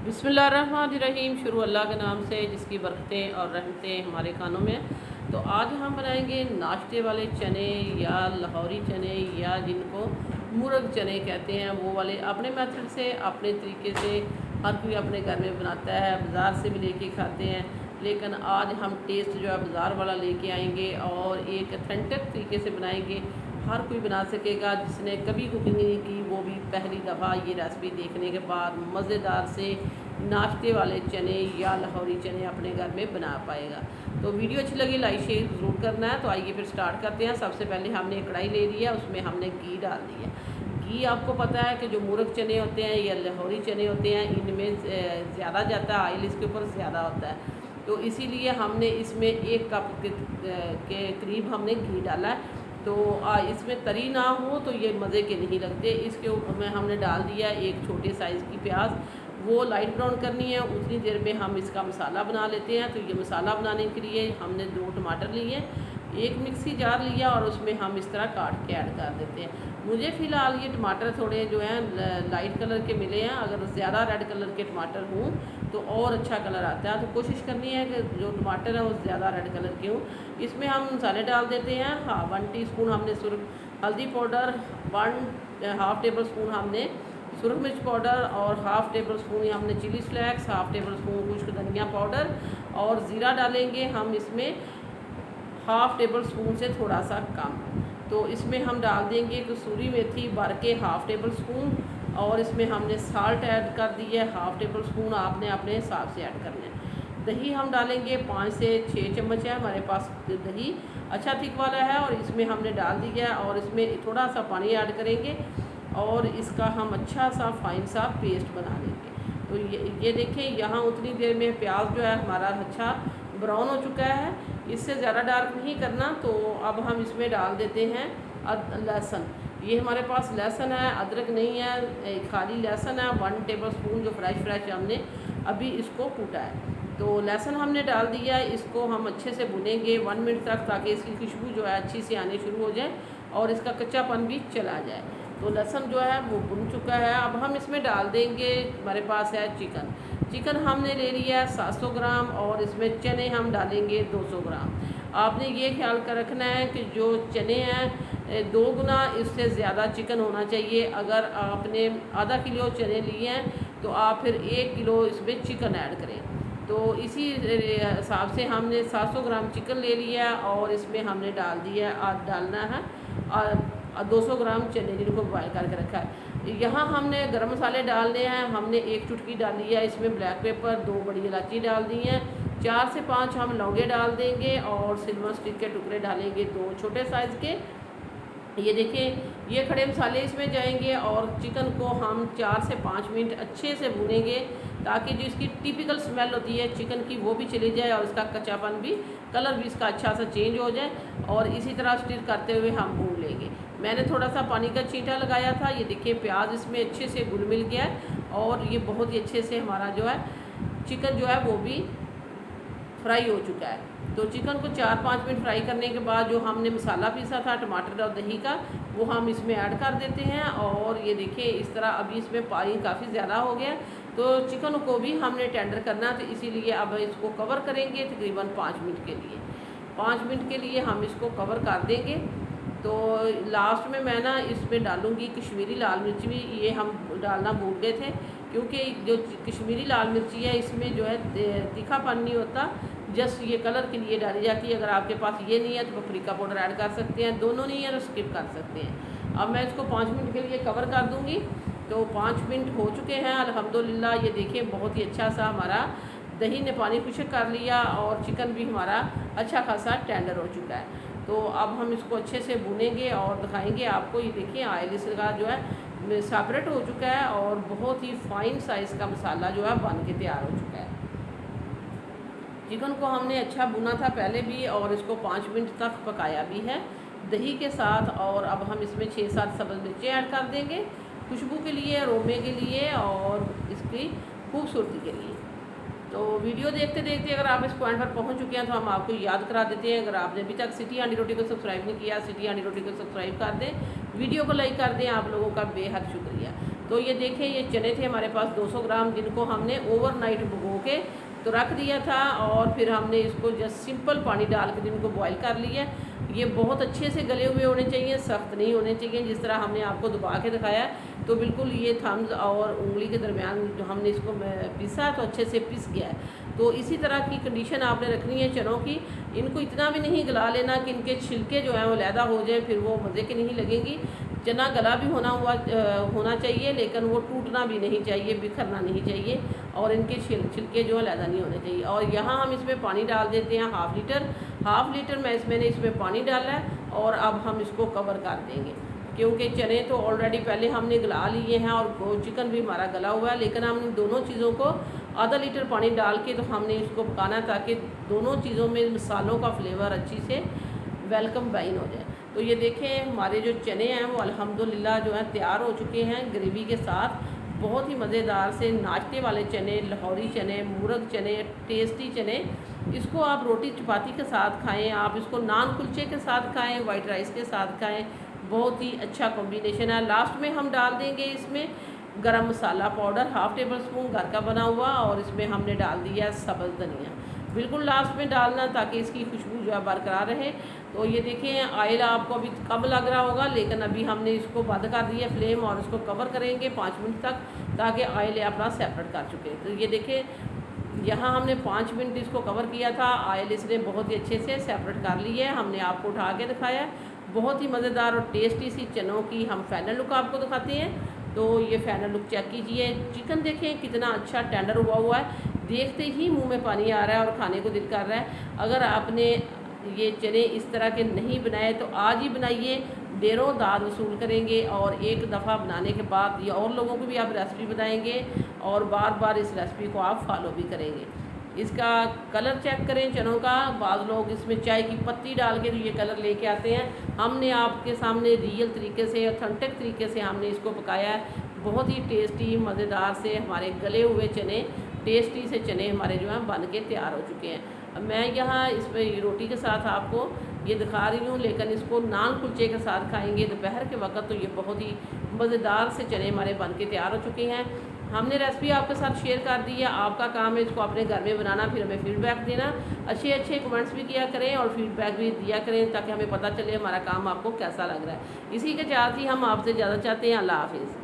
बिस्मिल्लाहिर्रहमानिर्रहीम। शुरू अल्लाह के नाम से जिसकी बरकतें और रहमतें हमारे खानों में। तो आज हम बनाएंगे नाश्ते वाले चने या लाहौरी चने या जिनको मुर्ग चने कहते हैं, वो वाले अपने मेथड से अपने तरीके से हर कोई अपने घर में बनाता है, बाज़ार से भी लेके खाते हैं। लेकिन आज हम टेस्ट जो है बाज़ार वाला लेके आएंगे और एक अथेंटिक तरीके से बनाएंगे। हर कोई बना सकेगा, जिसने कभी कुकिंग नहीं की वो भी पहली दफ़ा ये रेसिपी देखने के बाद मज़ेदार से नाश्ते वाले चने या लाहौरी चने अपने घर में बना पाएगा। तो वीडियो अच्छी लगी लाइक शेयर ज़रूर करना है। तो आइए फिर स्टार्ट करते हैं। सबसे पहले हमने एक कढ़ाई ले ली है, उसमें हमने घी डाल दिया। घी आपको पता है कि जो मुर्ग चने होते हैं या लाहौरी चने होते हैं, इनमें ज़्यादा जाता है, ऑयल इसके ऊपर ज़्यादा होता है। तो इसीलिए हमने इसमें 1 कप के करीब हमने घी डाला है। तो इसमें तरी ना हो तो ये मज़े के नहीं लगते। इसके ऊपर में हमने डाल दिया एक छोटे साइज़ की प्याज, वो लाइट ब्राउन करनी है। उतनी देर में हम इसका मसाला बना लेते हैं। तो ये मसाला बनाने के लिए हमने 2 टमाटर लिए, एक मिक्सी जार लिया और उसमें हम इस तरह काट के ऐड कर देते हैं। मुझे फ़िलहाल ये टमाटर थोड़े जो हैं लाइट कलर के मिले हैं। अगर ज़्यादा रेड कलर के टमाटर हों तो और अच्छा कलर आता है। तो कोशिश करनी है कि जो टमाटर है वो ज़्यादा रेड कलर के हों। इसमें हम मसाले डाल देते हैं। 1 टीस्पून हमने हल्दी पाउडर, 1/2 टेबल स्पून हमने सुरख मिर्च पाउडर और 1/2 टेबल स्पून हमने चिली फ्लेक्स, 1/2 टेबल स्पून खुश्क धनिया पाउडर और ज़ीरा डालेंगे हम इसमें 1/2 टेबल स्पून से थोड़ा सा कम। तो इसमें हम डाल देंगे कसूरी मेथी भर के 1/2 टेबल स्पून और इसमें हमने साल्ट ऐड कर दी है 1/2 टेबल स्पून। आपने अपने हिसाब से ऐड करना है। दही हम डालेंगे 5 से 6 चम्मच है हमारे पास दही, अच्छा थिक वाला है, और इसमें हमने डाल दिया है और इसमें थोड़ा सा पानी ऐड करेंगे और इसका हम अच्छा सा फाइन सा पेस्ट बना लेंगे। तो ये देखिए, यहाँ उतनी देर में प्याज जो है हमारा अच्छा ब्राउन हो चुका है। इससे ज़्यादा डार्क नहीं करना। तो अब हम इसमें डाल देते हैं लहसुन। ये हमारे पास लहसुन है, अदरक नहीं है, खाली लहसुन है 1 टेबल स्पून, जो फ्रेश हमने अभी इसको कूटा है। तो लहसुन हमने डाल दिया, इसको हम अच्छे से भुनेंगे 1 मिनट तक, ताकि इसकी खुशबू जो है अच्छी से आनी शुरू हो जाए और इसका कच्चापन भी चला जाए। तो लहसुन जो है वो भुन चुका है। अब हम इसमें डाल देंगे, हमारे पास है चिकन हमने ले लिया है 700 ग्राम और इसमें चने हम डालेंगे 200 ग्राम। आपने ये ख्याल कर रखना है कि जो चने हैं 2 गुना इससे ज़्यादा चिकन होना चाहिए। अगर आपने आधा किलो चने लिए हैं तो आप फिर 1 किलो इसमें चिकन ऐड करें। तो इसी हिसाब से हमने 700 ग्राम चिकन ले लिया और इसमें हमने डाल दिया, आज डालना है और 200 ग्राम चने जिनको बॉयल करके रखा है। यहाँ हमने गरम मसाले डालने हैं। हमने 1 चुटकी डाली है इसमें ब्लैक पेपर, 2 बड़ी इलायची डाल दी हैं, 4 से 5 हम लौंगे डाल देंगे और सिल्वर स्टिक के टुकड़े डालेंगे 2 छोटे साइज़ के। ये देखिए, ये खड़े मसाले इसमें जाएंगे और चिकन को हम 4 से 5 मिनट अच्छे से भूनेंगे, ताकि जो इसकी टिपिकल स्मेल होती है चिकन की वो भी चली जाए और इसका कच्चापन भी, कलर भी इसका अच्छा सा चेंज हो जाए। और इसी तरह स्टिर करते हुए हम भून लेंगे। मैंने थोड़ा सा पानी का छींटा लगाया था। ये देखिए, प्याज इसमें अच्छे से घुल मिल गया है और ये बहुत ही अच्छे से हमारा जो है चिकन जो है वो भी फ्राई हो चुका है। तो चिकन को 4-5 मिनट फ्राई करने के बाद जो हमने मसाला पीसा था टमाटर और दही का, वो हम इसमें ऐड कर देते हैं। और ये देखिए, इस तरह अभी इसमें पानी काफ़ी ज़्यादा हो गया, तो चिकन को भी हमने टेंडर करना, तो इसीलिए अब इसको कवर करेंगे तकरीबन 5 मिनट के लिए। 5 मिनट के लिए हम इसको कवर कर देंगे। तो लास्ट में मैं ना इसमें डालूँगी कश्मीरी लाल मिर्च भी, ये हम डालना भूल गए थे, क्योंकि जो कश्मीरी लाल मिर्ची है इसमें जो है तीखापन नहीं होता, जस्ट ये कलर के लिए डाली जाती है। अगर आपके पास ये नहीं है तो पपरिका पाउडर ऐड कर सकते हैं, दोनों नहीं है तो स्किप कर सकते हैं। अब मैं इसको 5 मिनट के लिए कवर कर दूँगी। तो 5 मिनट हो चुके हैं अल्हम्दुलिल्लाह। ये देखिए, बहुत ही अच्छा सा हमारा दही ने पानी खुश्क कर लिया और चिकन भी हमारा अच्छा खासा टेंडर हो चुका है। तो अब हम इसको अच्छे से भूनेंगे और दिखाएंगे आपको। ये देखिए, ऑयल इसका जो है सेपरेट हो चुका है और बहुत ही फाइन साइज़ का मसाला जो है बन के तैयार हो चुका है। चिकन को हमने अच्छा भुना था पहले भी और इसको 5 मिनट तक पकाया भी है दही के साथ। और अब हम इसमें 6-7 सब्ज़ मिर्चें ऐड कर देंगे, खुशबू के लिए, अरोमे के लिए और इसकी खूबसूरती के लिए। तो वीडियो देखते देखते अगर आप इस पॉइंट पर पहुंच चुके हैं तो हम आपको याद करा देते हैं, अगर आपने अभी तक सिटी हांडी रोटी को सब्सक्राइब नहीं किया, सिटी हांडी रोटी को सब्सक्राइब कर दें, वीडियो को लाइक कर दें। आप लोगों का बेहद शुक्रिया। तो ये देखें, ये चने थे हमारे पास 200 ग्राम, जिनको हमने ओवरनाइट भिगो के तो रख दिया था, और फिर हमने इसको जस्ट सिंपल पानी डाल के जिनको बॉईल कर लिया। ये बहुत अच्छे से गले हुए होने चाहिए, सख्त नहीं होने चाहिए। जिस तरह हमने आपको दबा के दिखाया, तो बिल्कुल ये थम्स और उंगली के दरमियान जो हमने इसको पीसा तो अच्छे से पिस गया है। तो इसी तरह की कंडीशन आपने रखनी है चनों की। इनको इतना भी नहीं गला लेना कि इनके छिलके जो हैं वो लैदा हो जाए, फिर वो मज़े की नहीं लगेंगी। चना गला भी होना चाहिए, लेकिन वो टूटना भी नहीं चाहिए, बिखरना नहीं चाहिए, और इनके छिलके जो है लैदा नहीं होने चाहिए। और यहाँ हम इसमें पानी डाल देते हैं हाफ़ लीटर मैंने इसमें पानी डाला है, और अब हम इसको कवर कर देंगे, क्योंकि चने तो ऑलरेडी पहले हमने गला लिए हैं और चिकन भी हमारा गला हुआ है। लेकिन हम दोनों चीज़ों को आधा लीटर पानी डाल के तो हमने इसको पकाना है, ताकि दोनों चीज़ों में मसालों का फ्लेवर अच्छी से वेलकम बाइन हो जाए। तो ये देखें, हमारे जो चने हैं वो अल्हम्दुलिल्लाह जो है तैयार हो चुके हैं ग्रेवी के साथ। बहुत ही मज़ेदार से नाश्ते वाले चने, लाहौरी चने, मुर्ग चने, टेस्टी चने। इसको आप रोटी चपाती के साथ खाएं, आप इसको नान कुलचे के साथ खाएं, वाइट राइस के साथ खाएं। बहुत ही अच्छा कॉम्बिनेशन है। लास्ट में हम डाल देंगे इसमें गरम मसाला पाउडर हाफ़ टेबल स्पून घर का बना हुआ, और इसमें हमने डाल दिया सब्ज़ धनिया, बिल्कुल लास्ट में डालना ताकि इसकी खुशबू जो है बरकरार रहे। तो ये देखें, ऑयल आपको अभी कम लग रहा होगा, लेकिन अभी हमने इसको बंद कर दिया फ्लेम, और इसको कवर करेंगे 5 मिनट तक, ताकि ऑयल अपना सेपरेट कर चुके। तो ये देखें, यहाँ हमने 5 मिनट इसको कवर किया था, ऑयल इसने बहुत ही अच्छे से सेपरेट कर ली है। हमने आपको उठा के दिखाया। बहुत ही मज़ेदार और टेस्टी सी चनों की हम फाइनल लुक आपको दिखाते हैं। तो ये फाइनल लुक चेक कीजिए। चिकन देखें कितना अच्छा टेंडर हुआ है, देखते ही मुंह में पानी आ रहा है और खाने को दिल कर रहा है। अगर आपने ये चने इस तरह के नहीं बनाए तो आज ही बनाइए, देरों दाद वसूल करेंगे, और एक दफ़ा बनाने के बाद ये और लोगों को भी आप रेसिपी बताएंगे, और बार बार इस रेसिपी को आप फॉलो भी करेंगे। इसका कलर चेक करें चनों का। बाद लोग इसमें चाय की पत्ती डाल के तो ये कलर लेके आते हैं। हमने आपके सामने रियल तरीके से, ऑथेंटिक तरीके से हमने इसको पकाया है। बहुत ही टेस्टी मज़ेदार से हमारे गले हुए चने, टेस्टी से चने हमारे जो हैं बन के तैयार हो चुके हैं। अब मैं यहाँ इसमें रोटी के साथ आपको ये दिखा रही हूँ, लेकिन इसको नान कुलचे के साथ खाएंगे दोपहर के वक्त, तो ये बहुत ही मज़ेदार से चने हमारे बन के तैयार हो चुके हैं। हमने रेसिपी आपके साथ शेयर कर दी है, आपका काम है इसको अपने घर में बनाना, फिर हमें फीडबैक देना। अच्छे अच्छे कमेंट्स भी किया करें और फीडबैक भी दिया करें, ताकि हमें पता चले हमारा काम आपको कैसा लग रहा है। इसी के साथ ही हम आपसे ज़्यादा चाहते हैं। अल्लाह हाफिज़।